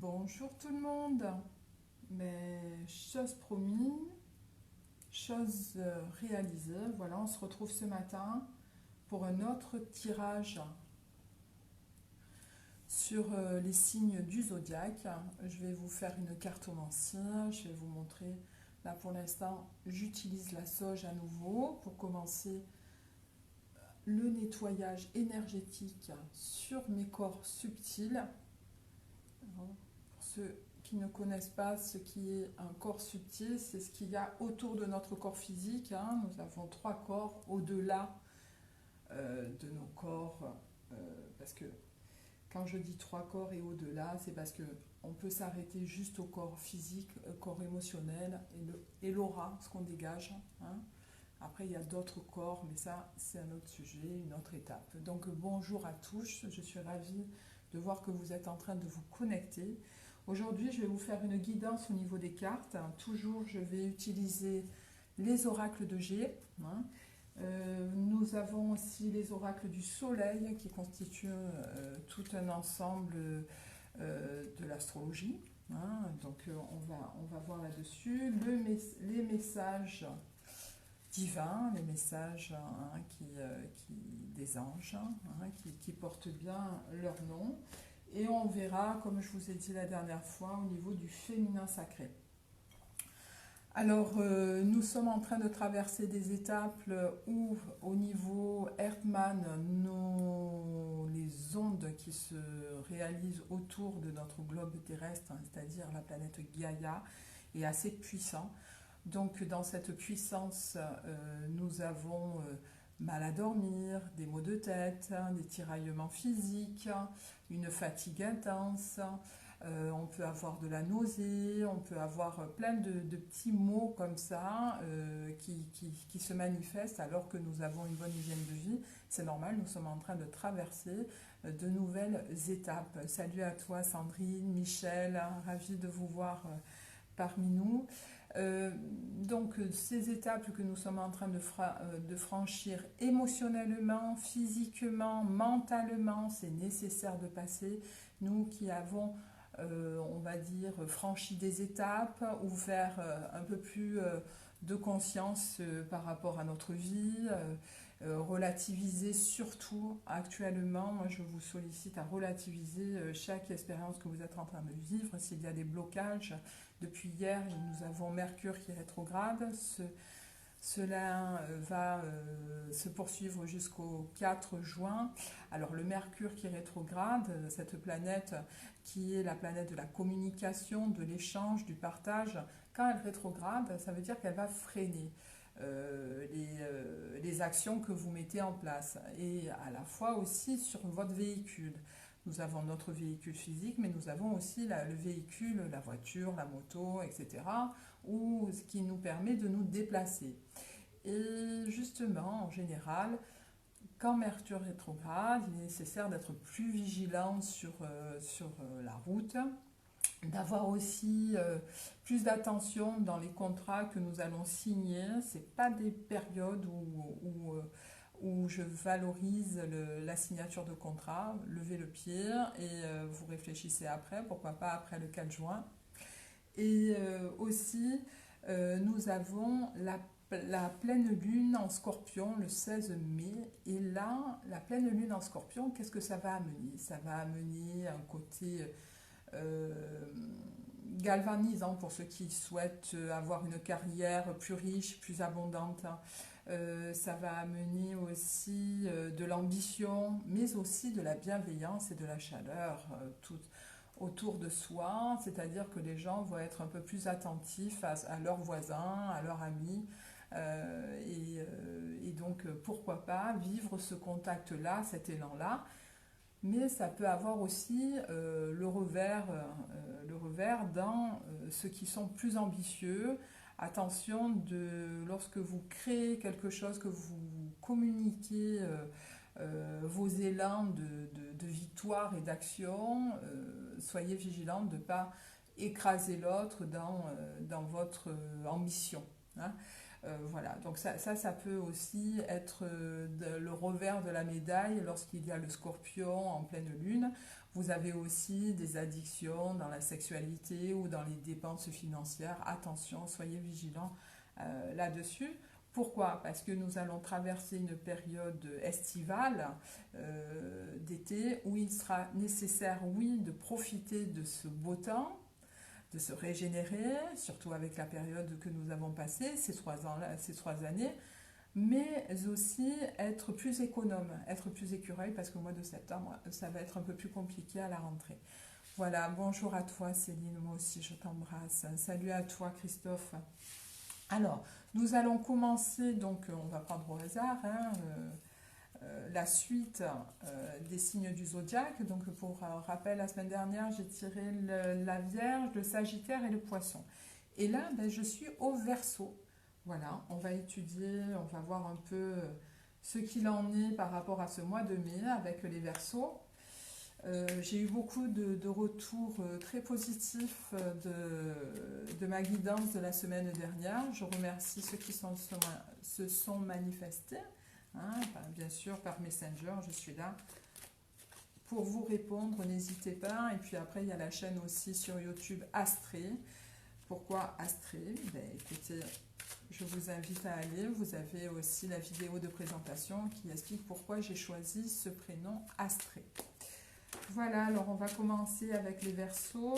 Bonjour tout le monde. Mais chose promise, chose réalisée. Voilà, on se retrouve ce matin pour un autre tirage sur les signes du zodiaque. Je vais vous faire une cartomancie. Je vais vous montrer. Là pour l'instant, j'utilise la sauge à nouveau pour commencer le nettoyage énergétique sur mes corps subtils. Pour ceux qui ne connaissent pas ce qui est un corps subtil, c'est ce qu'il y a autour de notre corps physique. Nous avons trois corps au-delà de nos corps. Parce que quand je dis trois corps et au-delà, c'est parce que on peut s'arrêter juste au corps physique, au corps émotionnel et l'aura, ce qu'on dégage. Après, il y a d'autres corps, mais ça, c'est un autre sujet, une autre étape. Donc, bonjour à tous. Je suis ravie de voir que vous êtes en train de vous connecter. Aujourd'hui, je vais vous faire une guidance au niveau des cartes. Toujours, je vais utiliser les oracles de G. Nous avons aussi les oracles du soleil qui constituent tout un ensemble de l'astrologie. Donc, on va voir là-dessus les messages divins, les messages des anges, qui portent bien leur nom. Et on verra, comme je vous ai dit la dernière fois, au niveau du féminin sacré. Alors, nous sommes en train de traverser des étapes où, au niveau Erdmann, les ondes qui se réalisent autour de notre globe terrestre, c'est-à-dire la planète Gaïa, est assez puissant. Donc, dans cette puissance, nous avons mal à dormir, des maux de tête, des tiraillements physiques, une fatigue intense. On peut avoir de la nausée, on peut avoir plein de petits maux comme ça qui se manifestent alors que nous avons une bonne hygiène de vie. C'est normal, nous sommes en train de traverser de nouvelles étapes. Salut à toi Sandrine, Michel, ravi de vous voir parmi nous. Donc ces étapes que nous sommes en train de franchir émotionnellement, physiquement, mentalement, c'est nécessaire de passer. Nous qui avons on va dire, franchi des étapes, ouvert un peu plus de conscience par rapport à notre vie, relativiser surtout actuellement. Moi, je vous sollicite à relativiser chaque expérience que vous êtes en train de vivre. S'il y a des blocages, depuis hier, nous avons Mercure qui est rétrograde. Cela va se poursuivre jusqu'au 4 juin. Alors le Mercure qui est rétrograde, cette planète qui est la planète de la communication, de l'échange, du partage, quand elle rétrograde, ça veut dire qu'elle va freiner les actions que vous mettez en place. Et à la fois aussi sur votre véhicule. Nous avons notre véhicule physique, mais nous avons aussi le véhicule, la voiture, la moto, etc., ou ce qui nous permet de nous déplacer. Et justement, en général, quand Mercure rétrograde, il est nécessaire d'être plus vigilant sur la route, d'avoir aussi plus d'attention dans les contrats que nous allons signer. Ce n'est pas des périodes où je valorise la signature de contrat. Levez le pied et vous réfléchissez après, pourquoi pas après le 4 juin. Et aussi, nous avons la pleine lune en Scorpion le 16 mai. Et là, la pleine lune en Scorpion, qu'est-ce que ça va amener? Ça va amener un côté galvanisant pour ceux qui souhaitent avoir une carrière plus riche, plus abondante. Ça va amener aussi de l'ambition, mais aussi de la bienveillance et de la chaleur autour de soi, c'est-à-dire que les gens vont être un peu plus attentifs à leurs voisins, à leurs amis, et donc pourquoi pas vivre ce contact-là, cet élan-là. Mais ça peut avoir aussi le revers dans ceux qui sont plus ambitieux. Attention, lorsque vous créez quelque chose, que vous communiquez vos élans de victoire et d'action, soyez vigilants de ne pas écraser l'autre dans votre ambition. Voilà, donc ça peut aussi être le revers de la médaille lorsqu'il y a le scorpion en pleine lune. Vous avez aussi des addictions dans la sexualité ou dans les dépenses financières. Attention, soyez vigilants là-dessus. Pourquoi? Parce que nous allons traverser une période estivale d'été où il sera nécessaire, oui, de profiter de ce beau temps, de se régénérer, surtout avec la période que nous avons passée, ces 3 années, mais aussi être plus économe, être plus écureuil, parce que le mois de septembre, ça va être un peu plus compliqué à la rentrée. Voilà, bonjour à toi Céline, moi aussi je t'embrasse. Salut à toi Christophe. Alors, nous allons commencer, donc on va prendre au hasard, la suite des signes du zodiaque. Donc pour rappel, la semaine dernière, j'ai tiré la Vierge, le Sagittaire et le Poisson. Et là, je suis au Verseau. Voilà, on va étudier, on va voir un peu ce qu'il en est par rapport à ce mois de mai avec les Verseaux. J'ai eu beaucoup de retours très positifs de ma guidance de la semaine dernière. Je remercie ceux qui se sont manifestés. Hein, bien sûr, par Messenger, je suis là pour vous répondre, n'hésitez pas. Et puis après, il y a la chaîne aussi sur YouTube Astrée. Pourquoi Astrée? Écoutez, je vous invite à aller. Vous avez aussi la vidéo de présentation qui explique pourquoi j'ai choisi ce prénom Astrée. Voilà, alors on va commencer avec les Verseaux.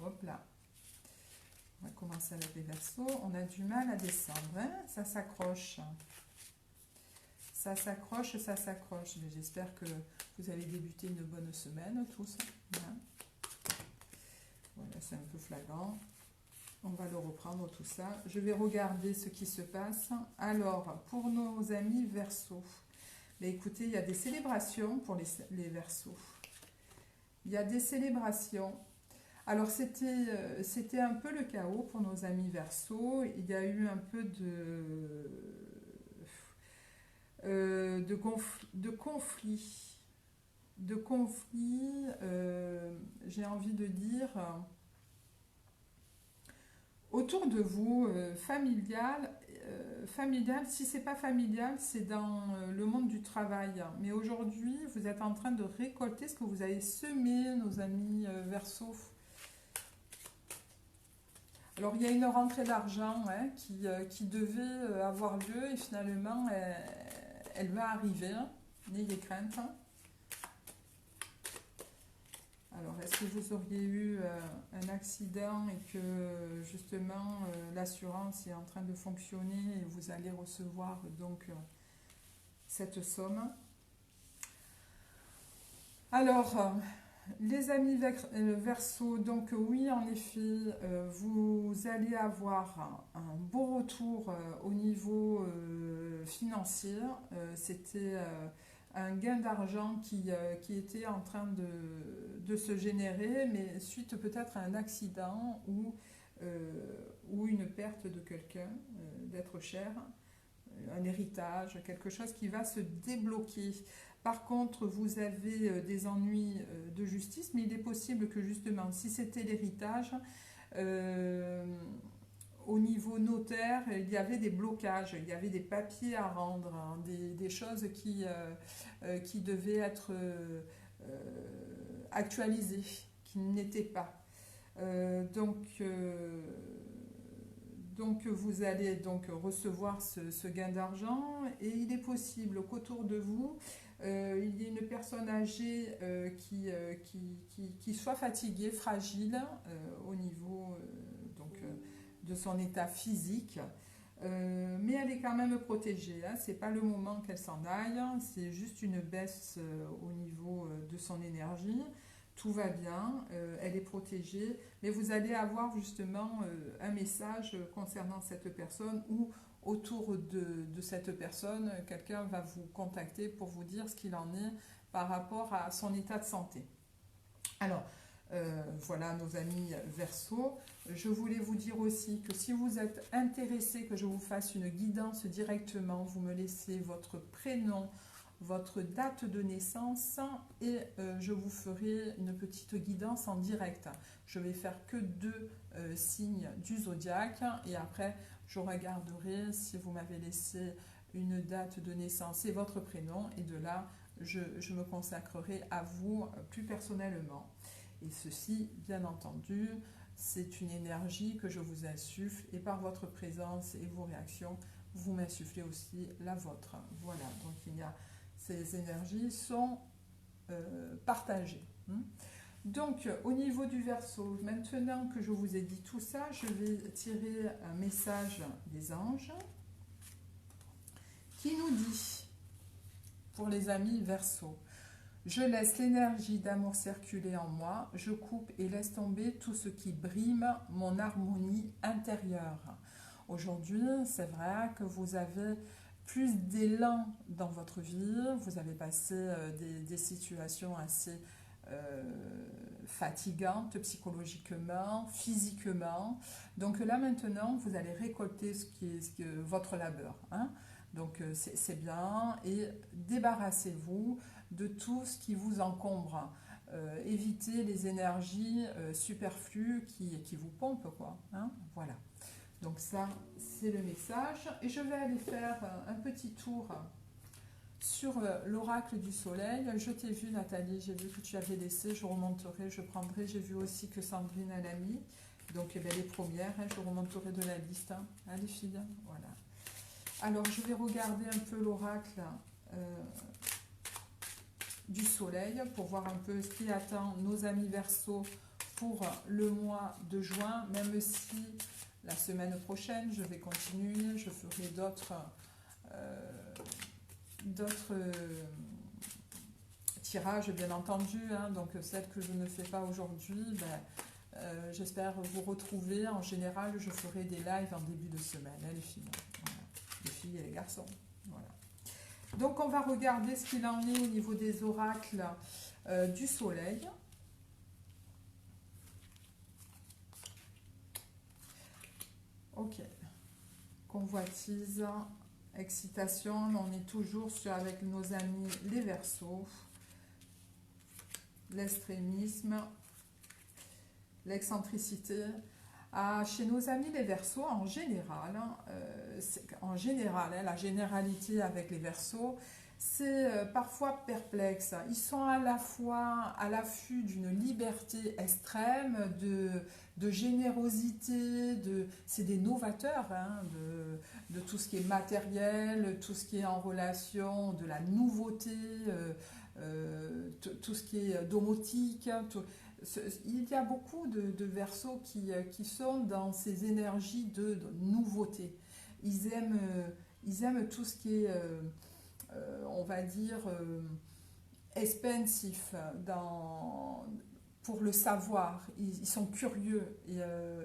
Hop là. On va commencer avec les Verseaux. On a du mal à descendre, hein, ça s'accroche. Ça s'accroche, ça s'accroche. J'espère que vous avez débuté une bonne semaine, tous. Voilà, c'est un peu flagrant. On va le reprendre tout ça. Je vais regarder ce qui se passe. Alors, pour nos amis Verseaux, écoutez, il y a des célébrations pour les Verseaux. Il y a des célébrations. Alors, c'était un peu le chaos pour nos amis Verseaux. Il y a eu un peu de conflits, j'ai envie de dire, autour de vous, familial, si c'est pas familial, c'est dans le monde du travail. Mais aujourd'hui, vous êtes en train de récolter ce que vous avez semé, nos amis Verseaux. Alors, il y a une rentrée d'argent qui devait avoir lieu et finalement, elle va arriver, hein. N'ayez crainte. Alors, est-ce que vous auriez eu un accident et que justement l'assurance est en train de fonctionner et vous allez recevoir donc cette somme? Alors, les amis Verseaux, donc oui, en effet, vous allez avoir un beau retour au niveau financier. C'était un gain d'argent qui était en train de se générer, mais suite peut-être à un accident ou une perte de quelqu'un, d'être cher, un héritage, quelque chose qui va se débloquer. Par contre, vous avez des ennuis de justice, mais il est possible que justement, si c'était l'héritage, au niveau notaire, il y avait des blocages, il y avait des papiers à rendre, hein, des choses qui devaient être actualisées, qui n'étaient pas. Donc vous allez donc recevoir ce gain d'argent et il est possible qu'autour de vous, il y ait une personne âgée qui soit fatiguée, fragile au niveau de son état physique. Mais elle est quand même protégée, hein. C'est pas le moment qu'elle s'en aille, c'est juste une baisse au niveau de son énergie. Tout va bien, elle est protégée, mais vous allez avoir justement un message concernant cette personne ou autour de cette personne, quelqu'un va vous contacter pour vous dire ce qu'il en est par rapport à son état de santé. Alors, voilà nos amis Verseaux. Je voulais vous dire aussi que si vous êtes intéressé que je vous fasse une guidance directement, vous me laissez votre prénom, votre date de naissance et je vous ferai une petite guidance en direct. Je vais faire que 2 signes du zodiaque et après je regarderai si vous m'avez laissé une date de naissance et votre prénom et de là je me consacrerai à vous plus personnellement. Et ceci, bien entendu, c'est une énergie que je vous insuffle et par votre présence et vos réactions, vous m'insufflez aussi la vôtre. Voilà, donc ces énergies sont partagées. Donc, au niveau du Verseau, maintenant que je vous ai dit tout ça, je vais tirer un message des anges qui nous dit, pour les amis Verseau, je laisse l'énergie d'amour circuler en moi, je coupe et laisse tomber tout ce qui brime mon harmonie intérieure. Aujourd'hui, c'est vrai que vous avez plus d'élan dans votre vie, vous avez passé des situations assez fatigantes psychologiquement, physiquement. Donc là maintenant, vous allez récolter votre labeur. Donc c'est bien et débarrassez-vous de tout ce qui vous encombre. Évitez les énergies superflues qui vous pompent, quoi. Voilà. Donc ça, c'est le message. Et je vais aller faire un petit tour sur l'oracle du soleil. Je t'ai vu, Nathalie, j'ai vu que tu avais laissé, je remonterai, je prendrai. J'ai vu aussi que Sandrine a l'a mis. Donc les premières, je remonterai de la liste. Les filles, voilà. Alors, je vais regarder un peu l'oracle du soleil pour voir un peu ce qui attend nos amis Verseaux pour le mois de juin, même si la semaine prochaine, je vais continuer, je ferai d'autres tirages, bien entendu, donc celles que je ne fais pas aujourd'hui, j'espère vous retrouver. En général, je ferai des lives en début de semaine, les filles. Voilà. Les filles et les garçons. Voilà. Donc, on va regarder ce qu'il en est au niveau des oracles du soleil. Ok. Convoitise, excitation, on est toujours avec nos amis les Verseaux. L'extrémisme, l'excentricité. Chez nos amis les Verseaux, en général, la généralité avec les Verseaux, c'est parfois perplexe. Ils sont à la fois à l'affût d'une liberté extrême, de générosité, c'est des novateurs de tout ce qui est matériel, tout ce qui est en relation, de la nouveauté, tout ce qui est domotique. Il y a beaucoup de Verseaux qui sont dans ces énergies de nouveauté. Ils aiment tout ce qui est, on va dire, expensif pour le savoir. Ils sont curieux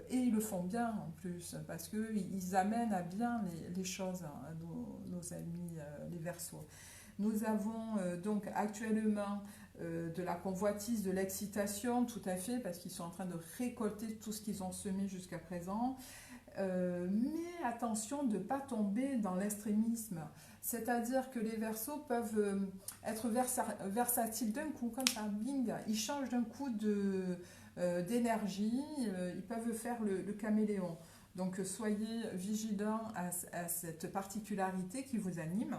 et ils le font bien en plus parce qu'ils amènent à bien les choses à nos amis les Verseaux. Nous avons donc actuellement de la convoitise, de l'excitation, tout à fait, parce qu'ils sont en train de récolter tout ce qu'ils ont semé jusqu'à présent. Mais attention de ne pas tomber dans l'extrémisme. C'est-à-dire que les Verseaux peuvent être versatiles d'un coup, comme ça, bing, ils changent d'un coup d'énergie, ils peuvent faire le caméléon. Donc soyez vigilants à cette particularité qui vous anime.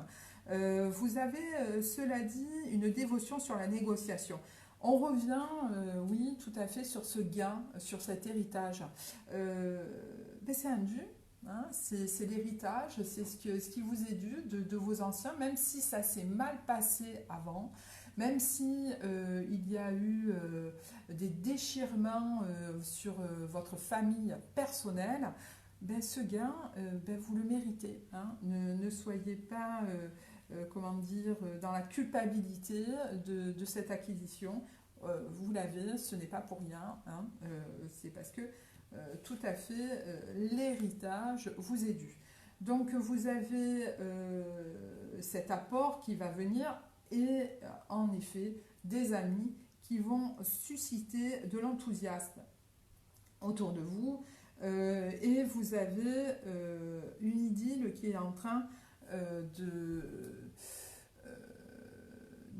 Vous avez, cela dit, une dévotion sur la négociation. On revient, oui, tout à fait, sur ce gain, sur cet héritage. Mais c'est un dû, c'est l'héritage, c'est ce qui vous est dû de vos anciens, même si ça s'est mal passé avant, même si il y a eu des déchirements sur votre famille personnelle. Ce gain, vous le méritez. Ne soyez pas, comment dire, dans la culpabilité de cette acquisition. Vous l'avez, ce n'est pas pour rien. C'est parce que tout à fait, l'héritage vous est dû. Donc vous avez cet apport qui va venir et en effet des amis qui vont susciter de l'enthousiasme autour de vous. Et vous avez une idylle qui est en train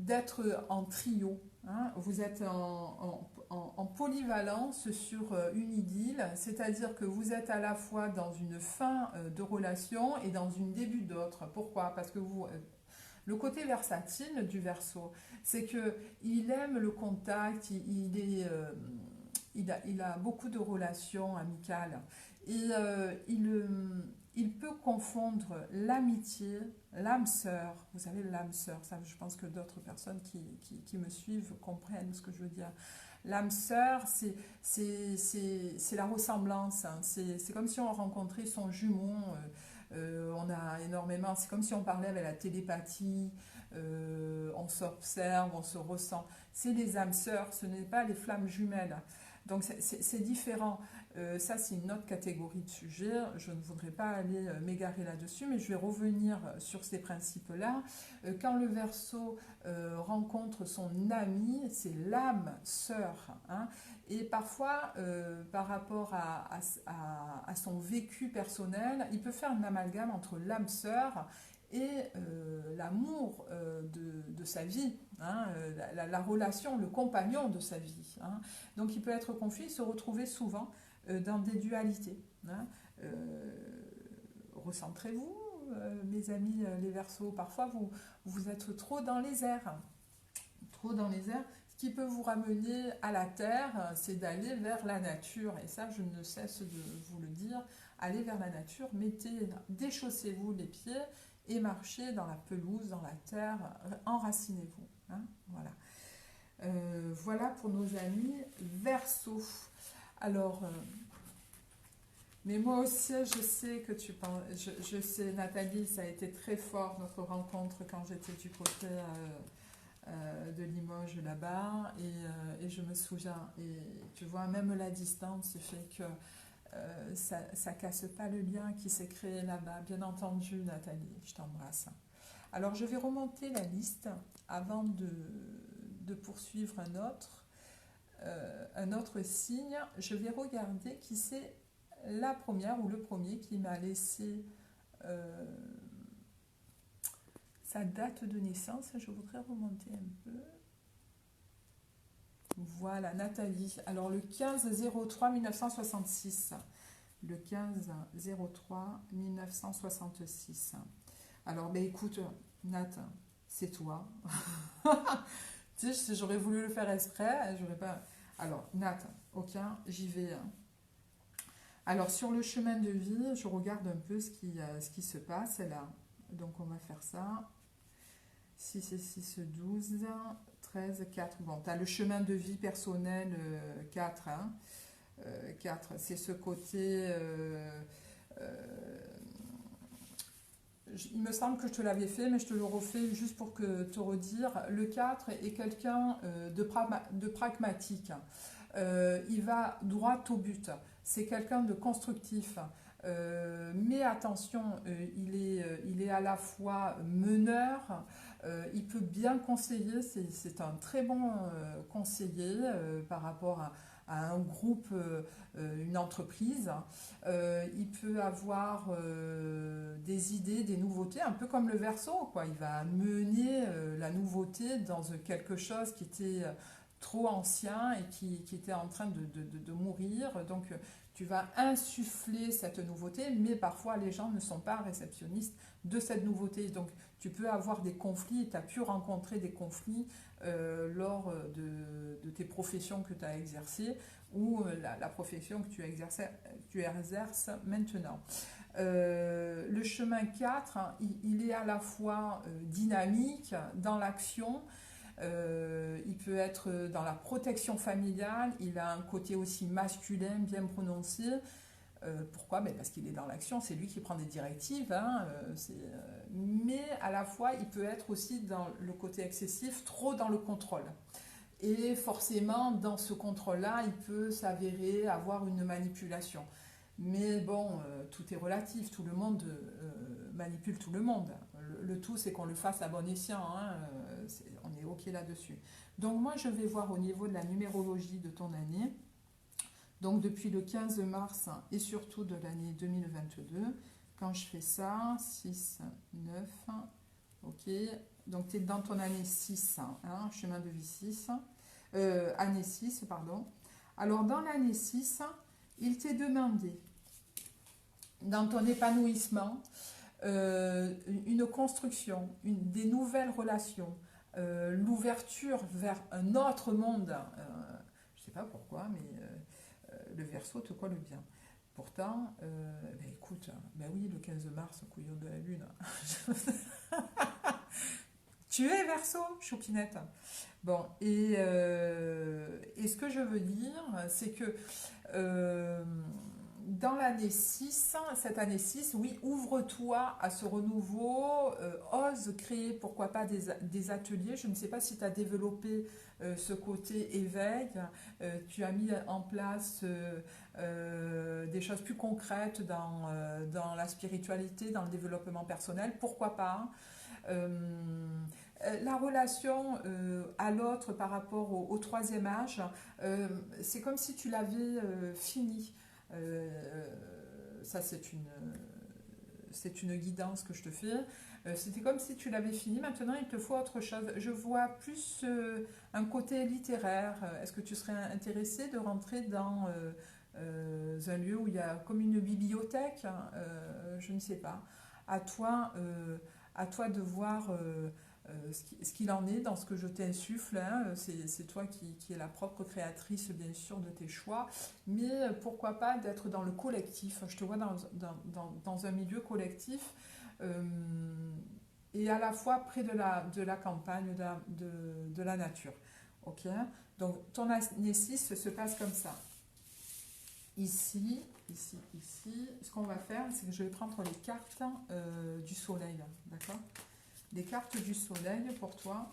d'être en trio. Hein. Vous êtes en polyvalence sur une idylle, c'est-à-dire que vous êtes à la fois dans une fin de relation et dans une début d'autre. Pourquoi? Parce que le côté versatile du Verseau, c'est qu'il aime le contact, il a beaucoup de relations amicales et il peut confondre l'amitié, l'âme sœur. Vous savez, l'âme sœur, ça, je pense que d'autres personnes qui me suivent comprennent ce que je veux dire. L'âme sœur, c'est la ressemblance. Hein. C'est comme si on rencontrait son jumeau. On a énormément, c'est comme si on parlait avec la télépathie. On s'observe, on se ressent. C'est les âmes sœurs, ce n'est pas les flammes jumelles. Donc c'est différent. Ça, c'est une autre catégorie de sujets. Je ne voudrais pas aller m'égarer là-dessus, mais je vais revenir sur ces principes-là. Quand le Verseau rencontre son ami, c'est l'âme sœur. Hein, et parfois, par rapport à son vécu personnel, il peut faire un amalgame entre l'âme sœur et l'amour de sa vie, hein, la relation, le compagnon de sa vie. Hein. Donc il peut être confus, se retrouver souvent dans des dualités. Hein. Recentrez-vous, mes amis les Verseaux. Parfois vous êtes trop dans les airs. Trop dans les airs. Ce qui peut vous ramener à la terre, c'est d'aller vers la nature. Et ça, je ne cesse de vous le dire. Allez vers la nature, déchaussez-vous les pieds et marchez dans la pelouse, dans la terre, enracinez-vous. Hein, voilà. Voilà pour nos amis Verseaux. Alors, mais moi aussi, je sais que tu penses, je sais, Nathalie, ça a été très fort notre rencontre quand j'étais du côté de Limoges là-bas, et je me souviens, et tu vois, même la distance fait que ça casse pas le lien qui s'est créé là-bas. Bien entendu, Nathalie, je t'embrasse. Alors, je vais remonter la liste avant de poursuivre un autre signe. Je vais regarder qui c'est la première ou le premier qui m'a laissé sa date de naissance. Je voudrais remonter un peu. Voilà, Nathalie. Alors, le 15-03-1966. Le 15-03-1966. Alors, ben écoute, Nat, c'est toi. Tu sais, j'aurais voulu le faire exprès, j'aurais pas... Alors, Nat, ok, j'y vais. Alors, sur le chemin de vie, je regarde un peu ce qui se passe là. Donc, on va faire ça. 6 et 6, 12, 13, 4. Bon, tu as le chemin de vie personnel 4. Hein. 4, c'est ce côté... il me semble que je te l'avais fait, mais je te le refais juste pour te redire. Le 4 est quelqu'un de pragmatique. Il va droit au but. C'est quelqu'un de constructif. Mais attention, il est à la fois meneur, il peut bien conseiller, c'est un très bon conseiller par rapport à un groupe, une entreprise. Il peut avoir des idées, des nouveautés, un peu comme le Verseau, quoi. Il va mener la nouveauté dans quelque chose qui était trop ancien et qui était en train de mourir. Donc, tu vas insuffler cette nouveauté, mais parfois les gens ne sont pas réceptionnistes de cette nouveauté. Donc, tu peux avoir des conflits, tu as pu rencontrer des conflits lors de tes professions que tu as exercées ou la profession que tu exerces maintenant. Le chemin 4, hein, il est à la fois dynamique dans l'action, il peut être dans la protection familiale, il a un côté aussi masculin bien prononcé. Pourquoi? Parce qu'il est dans l'action, c'est lui qui prend des directives, hein, mais à la fois il peut être aussi dans le côté excessif, trop dans le contrôle. Et forcément, dans ce contrôle-là, il peut s'avérer avoir une manipulation. Mais bon, tout est relatif, tout le monde manipule tout le monde. Le tout, c'est qu'on le fasse à bon escient, hein, on est OK là-dessus. Donc moi, je vais voir au niveau de la numérologie de ton année, donc depuis le 15 mars et surtout de l'année 2022, quand je fais ça, 6, 9, OK, Donc tu es dans ton année 6, hein, chemin de vie 6, année 6, pardon. Alors dans l'année 6, il t'est demandé, dans ton épanouissement, une construction, des nouvelles relations, l'ouverture vers un autre monde. Je ne sais pas pourquoi, mais le Verseau te colle bien. Pourtant, ben écoute, ben oui, le 15 mars, couillon de la lune. Tu es Verseau, choupinette. Bon, et ce que je veux dire, c'est que dans l'année 6, cette année 6, oui, ouvre-toi à ce renouveau, ose créer, pourquoi pas, des ateliers. Je ne sais pas si tu as développé ce côté éveil, tu as mis en place des choses plus concrètes dans la spiritualité, dans le développement personnel, pourquoi pas. La relation à l'autre par rapport au troisième âge, c'est comme si tu l'avais fini. Ça, c'est une guidance que je te fais. C'était comme si tu l'avais fini. Maintenant, il te faut autre chose. Je vois plus un côté littéraire. Est-ce que tu serais intéressé de rentrer dans un lieu où il y a comme une bibliothèque? Je ne sais pas. À toi, à toi de voir ce qu'il en est dans ce que je t'insuffle. Hein. C'est toi qui es la propre créatrice, bien sûr, de tes choix. Mais pourquoi pas d'être dans le collectif. Je te vois dans un milieu collectif et à la fois près de la campagne, de la nature. Ok. Donc, ton année 6 se passe comme ça. Ici, ici, ici. Ce qu'on va faire, c'est que je vais prendre les cartes du soleil. D'accord? Des cartes du soleil pour toi.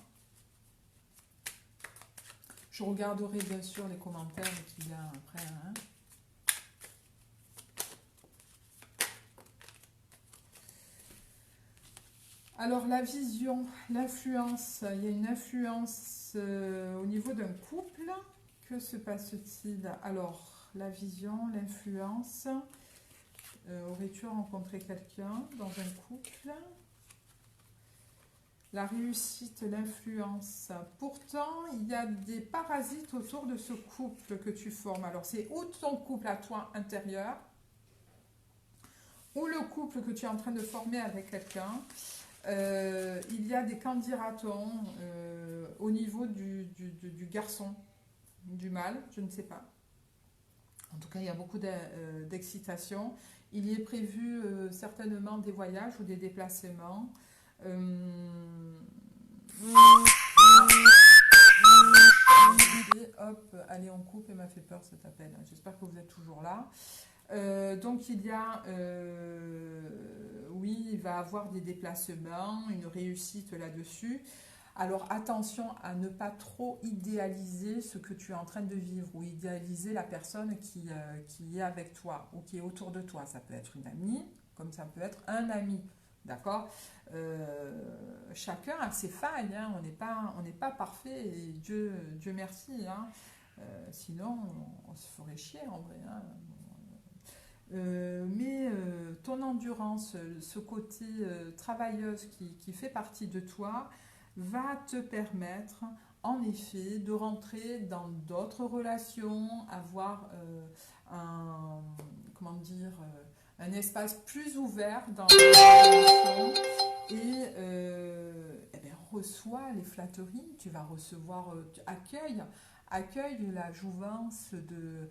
Je regarderai bien sûr les commentaires qu'il y a après. Hein. Alors la vision, l'influence, il y a une influence au niveau d'un couple. Que se passe-t-il? Alors la vision, l'influence. Aurais-tu rencontré quelqu'un dans un couple? La réussite, l'influence. Pourtant, il y a des parasites autour de ce couple que tu formes. Alors, c'est ou ton couple à toi intérieur, ou le couple que tu es en train de former avec quelqu'un. Il y a des candidatons au niveau du garçon, du mâle, je ne sais pas. En tout cas, il y a beaucoup d'excitation. Il y est prévu certainement des voyages ou des déplacements. Et hop, allez, on coupe et m'a fait peur cet appel. J'espère que vous êtes toujours là. Donc il y a, oui, il va avoir des déplacements, une réussite là-dessus. Alors attention à ne pas trop idéaliser ce que tu es en train de vivre ou idéaliser la personne qui est avec toi ou qui est autour de toi. Ça peut être une amie, comme ça peut être un ami. D'accord. Chacun a ses failles, hein. On n'est pas parfait et Dieu merci. Hein. Sinon, on se ferait chier en vrai. Hein. Mais ton endurance, ce côté travailleuse qui fait partie de toi, va te permettre en effet de rentrer dans d'autres relations, avoir comment dire, un espace plus ouvert dans les relations et eh bien, reçois les flatteries, tu vas recevoir, accueille la jouvence de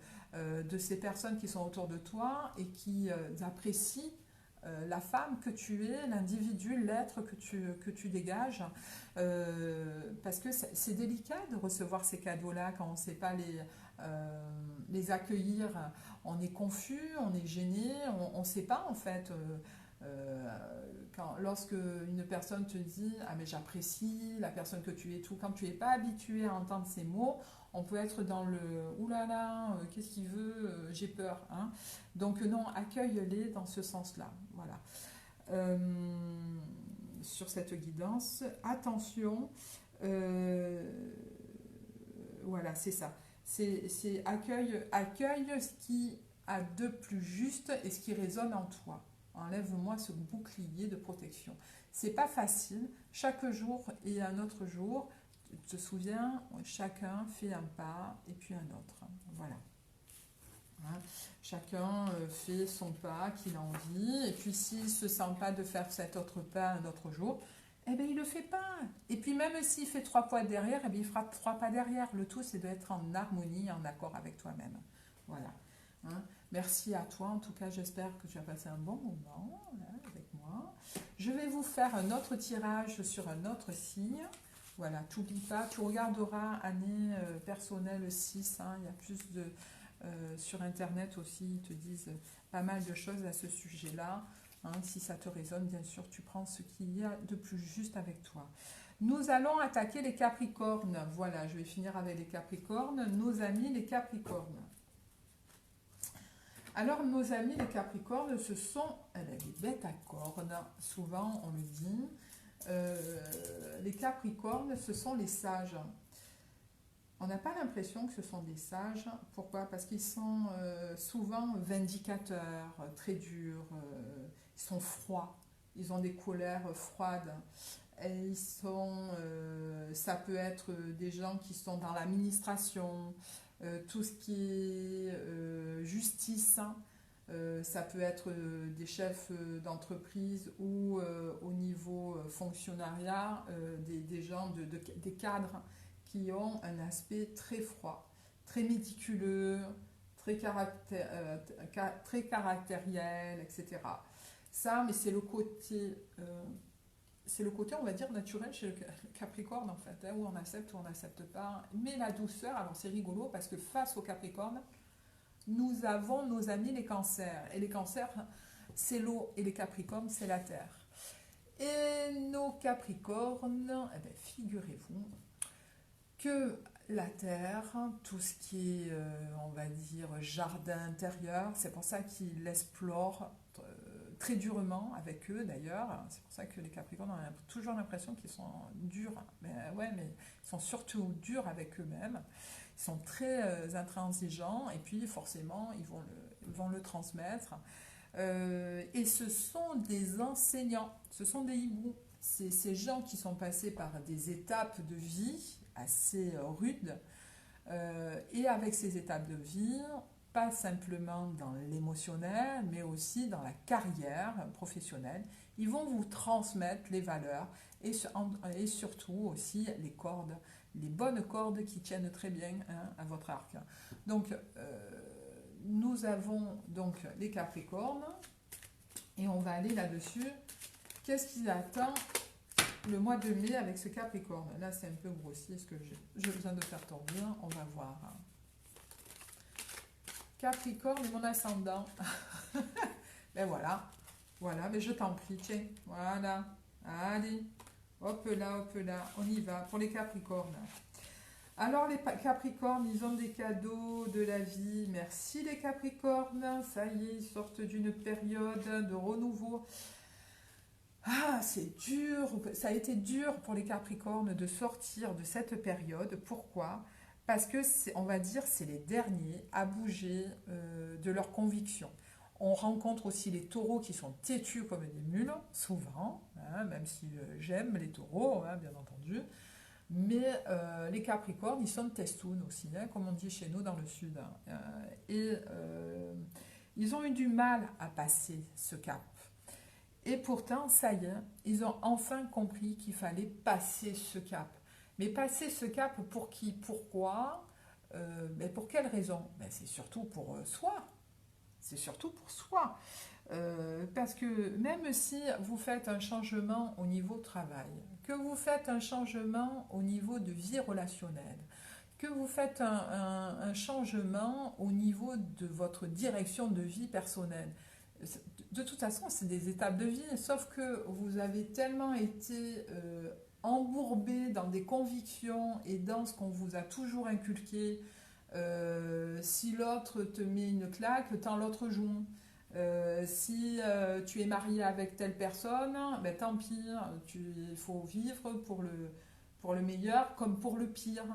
ces personnes qui sont autour de toi et qui apprécient la femme que tu es, l'individu, l'être que tu dégages. Parce que c'est délicat de recevoir ces cadeaux-là quand on ne sait pas les accueillir. On est confus, on est gêné, on ne sait pas en fait. Lorsque une personne te dit « Ah mais j'apprécie la personne que tu es », tout, quand tu n'es pas habitué à entendre ces mots, on peut être dans le « oulala, qu'est-ce qu'il veut, j'ai peur hein ». Donc non, accueille-les dans ce sens-là. Voilà. Sur cette guidance, attention, voilà, c'est ça. Accueille ce qui a de plus juste et ce qui résonne en toi. Enlève-moi ce bouclier de protection. C'est pas facile. Chaque jour est un autre jour. Tu te souviens, chacun fait un pas et puis un autre. Voilà. Hein. Chacun fait son pas qu'il a envie. Et puis s'il ne se sent pas de faire cet autre pas un autre jour, eh bien il ne le fait pas. Et puis même s'il fait 3 pas derrière, eh bien, il fera 3 pas derrière. Le tout, c'est d'être en harmonie, en accord avec toi-même. Voilà. Hein. Merci à toi. En tout cas, j'espère que tu as passé un bon moment avec moi. Je vais vous faire un autre tirage sur un autre signe. Voilà, tu n'oublies pas, tu regarderas année personnelle 6. Hein, il y a plus de... sur Internet aussi, ils te disent pas mal de choses à ce sujet-là. Hein, si ça te résonne, bien sûr, tu prends ce qu'il y a de plus juste avec toi. Nous allons attaquer les Capricornes. Voilà, je vais finir avec les Capricornes. Nos amis les Capricornes. Alors, nos amis les Capricornes, ce sont les bêtes à cornes. Souvent, on le dit. Les Capricornes, ce sont les sages. On n'a pas l'impression que ce sont des sages. Pourquoi? Parce qu'ils sont souvent vindicateurs, très durs, ils sont froids, ils ont des colères froides. Et ça peut être des gens qui sont dans l'administration, tout ce qui est justice. Ça peut être des chefs d'entreprise ou au niveau fonctionnariat, des gens, des cadres qui ont un aspect très froid, très méticuleux, très caractériel, etc. Ça, mais c'est le côté, on va dire, naturel chez le Capricorne, en fait, hein, où on accepte ou on n'accepte pas. Mais la douceur, alors c'est rigolo, parce que face au Capricorne, nous avons nos amis les cancers. Et les cancers, c'est l'eau, et les Capricornes, c'est la terre. Et nos Capricornes, eh bien, figurez-vous que la terre, tout ce qui est, on va dire, jardin intérieur, c'est pour ça qu'ils l'explorent très durement avec eux d'ailleurs. C'est pour ça que les Capricornes ont toujours l'impression qu'ils sont durs. Mais ouais, mais ils sont surtout durs avec eux-mêmes. Ils sont très intransigeants et puis forcément, ils vont le transmettre. Et ce sont des enseignants, ce sont des hiboux. C'est ces gens qui sont passés par des étapes de vie assez rudes. Et avec ces étapes de vie, pas simplement dans l'émotionnel, mais aussi dans la carrière professionnelle, ils vont vous transmettre les valeurs et surtout aussi les cordes, les bonnes cordes qui tiennent très bien à votre arc. Donc, nous avons donc les Capricornes et on va aller là-dessus. Qu'est-ce qui attend le mois de mai avec ce Capricorne? Là, c'est un peu grossier. Est-ce que j'ai besoin de faire tourner? On va voir. Capricorne et mon ascendant. Ben voilà. Voilà, mais je t'en prie. Tiens, voilà. Allez. Hop là, on y va pour les Capricornes. Alors les Capricornes, ils ont des cadeaux de la vie. Merci les Capricornes. Ça y est, ils sortent d'une période de renouveau. Ah, c'est dur. Ça a été dur pour les Capricornes de sortir de cette période. Pourquoi? Parce que, on va dire, c'est les derniers à bouger de leurs convictions. On rencontre aussi les taureaux qui sont têtus comme des mules, souvent, hein, même si j'aime les taureaux, hein, bien entendu. Mais les Capricornes, ils sont testounes aussi, hein, comme on dit chez nous dans le sud. Hein. Ils ont eu du mal à passer ce cap. Et pourtant, ça y est, ils ont enfin compris qu'il fallait passer ce cap. Mais passer ce cap pour qui? Pourquoi? Mais pour quelle raison? Ben, c'est surtout pour soi. C'est surtout pour soi. Parce que même si vous faites un changement au niveau travail, que vous faites un changement au niveau de vie relationnelle, que vous faites un changement au niveau de votre direction de vie personnelle, de toute façon, c'est des étapes de vie, sauf que vous avez tellement été embourbé dans des convictions et dans ce qu'on vous a toujours inculqué. Si l'autre te met une claque, tends l'autre joue. Si tu es marié avec telle personne, ben tant pis, il faut vivre pour le meilleur comme pour le pire.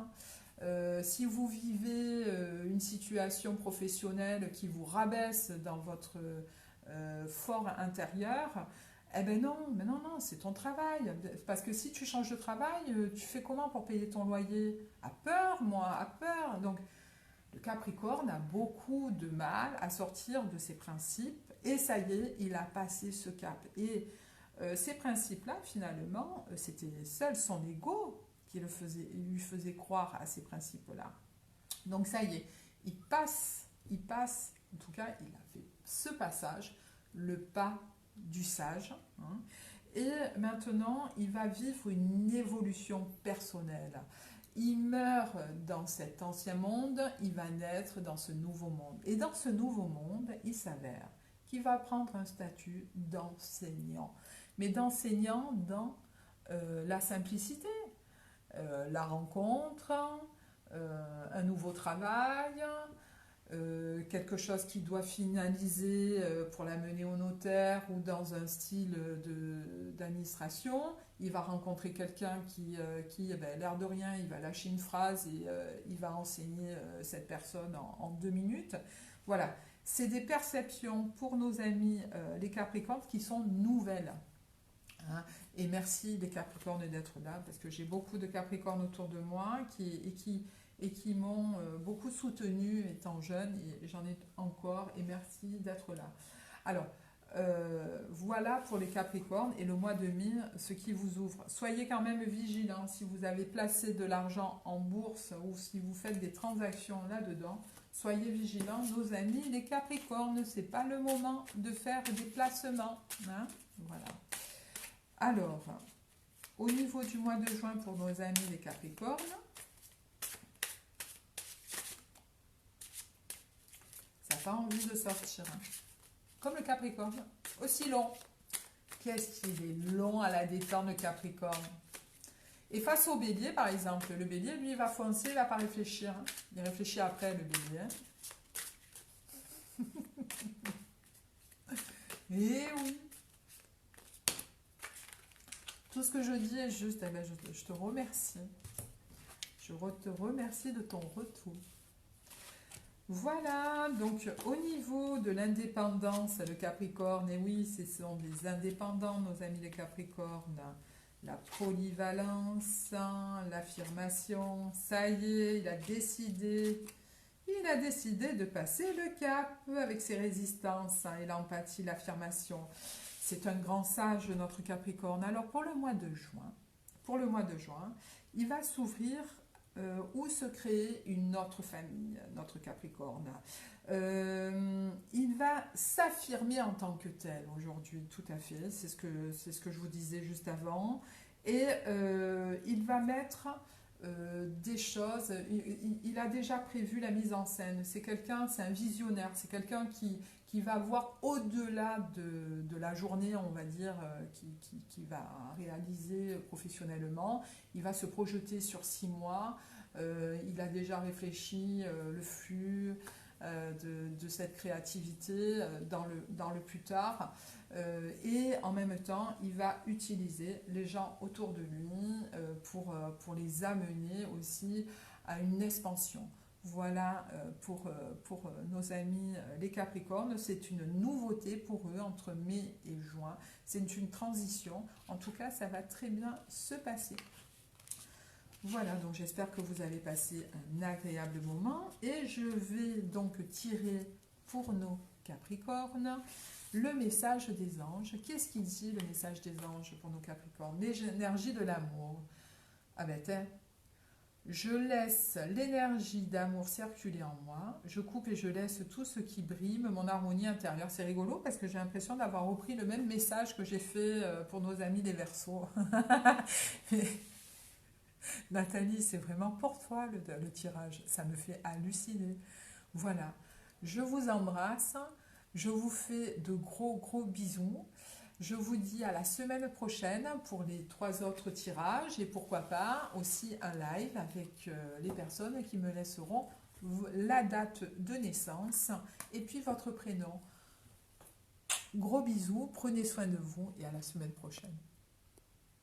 Si vous vivez une situation professionnelle qui vous rabaisse fort intérieur. Eh ben non, mais non, non, c'est ton travail. Parce que si tu changes de travail, tu fais comment pour payer ton loyer? À peur, moi, à peur. Donc, le Capricorne a beaucoup de mal à sortir de ses principes. Et ça y est, il a passé ce cap. Et ces principes-là, finalement, c'était seul son ego qui lui faisait croire à ces principes-là. Donc, ça y est, il passe, en tout cas, il a fait ce passage, le pas du sage, hein. Et maintenant, il va vivre une évolution personnelle. Il meurt dans cet ancien monde, il va naître dans ce nouveau monde. Et dans ce nouveau monde, il s'avère qu'il va prendre un statut d'enseignant. Mais d'enseignant dans la simplicité, la rencontre, un nouveau travail, quelque chose qui doit finaliser pour la mener au notaire ou dans un style d'administration. Il va rencontrer quelqu'un qui l'air de rien, il va lâcher une phrase et il va enseigner cette personne en 2 minutes. Voilà, c'est des perceptions pour nos amis les Capricornes qui sont nouvelles. Hein. Et merci les Capricornes d'être là, parce que j'ai beaucoup de Capricornes autour de moi qui m'ont beaucoup soutenu étant jeune, et j'en ai encore, et merci d'être là. Alors, voilà pour les Capricornes et le mois de mai, ce qui vous ouvre. Soyez quand même vigilants si vous avez placé de l'argent en bourse ou si vous faites des transactions là-dedans. Soyez vigilants, nos amis les Capricornes, c'est pas le moment de faire des placements. Hein, voilà. Alors, au niveau du mois de juin pour nos amis les Capricornes, ça n'a pas envie de sortir. Hein. Comme le Capricorne, aussi long. Qu'est-ce qu'il est long à la détente, le Capricorne. Et face au Bélier, par exemple, le Bélier, lui, il va foncer, il ne va pas réfléchir. Hein. Il réfléchit après, le Bélier. Hein. Et oui. Tout ce que je dis est juste. Eh bien, je te remercie. Je te remercie de ton retour. Voilà, donc au niveau de l'indépendance, le Capricorne, et oui, ce sont des indépendants, nos amis les Capricornes, la polyvalence, l'affirmation, ça y est, il a décidé de passer le cap avec ses résistances et l'empathie, l'affirmation. C'est un grand sage, notre Capricorne. Alors pour le mois de juin, il va s'ouvrir ou se créer une autre famille, notre Capricorne. Il va s'affirmer en tant que tel aujourd'hui, tout à fait, c'est ce que je vous disais juste avant, et il va mettre des choses, il a déjà prévu la mise en scène, c'est un visionnaire, c'est quelqu'un qui va voir au-delà de la journée, on va dire, qui va réaliser professionnellement. Il va se projeter sur 6 mois. Il a déjà réfléchi le flux de cette créativité dans le plus tard. Et en même temps, il va utiliser les gens autour de lui pour les amener aussi à une expansion. Voilà pour nos amis les Capricornes, c'est une nouveauté pour eux entre mai et juin, c'est une transition, en tout cas ça va très bien se passer. Voilà, donc j'espère que vous avez passé un agréable moment et je vais donc tirer pour nos Capricornes le message des anges. Qu'est-ce qu'il dit le message des anges pour nos Capricornes? L'énergie de l'amour. Ah ben je laisse l'énergie d'amour circuler en moi, je coupe et je laisse tout ce qui brime mon harmonie intérieure. C'est rigolo parce que j'ai l'impression d'avoir repris le même message que j'ai fait pour nos amis les Verseaux. Nathalie, c'est vraiment pour toi le tirage, ça me fait halluciner. Voilà, je vous embrasse, je vous fais de gros bisous. Je vous dis à la semaine prochaine pour les 3 autres tirages et pourquoi pas aussi un live avec les personnes qui me laisseront la date de naissance et puis votre prénom. Gros bisous, prenez soin de vous et à la semaine prochaine.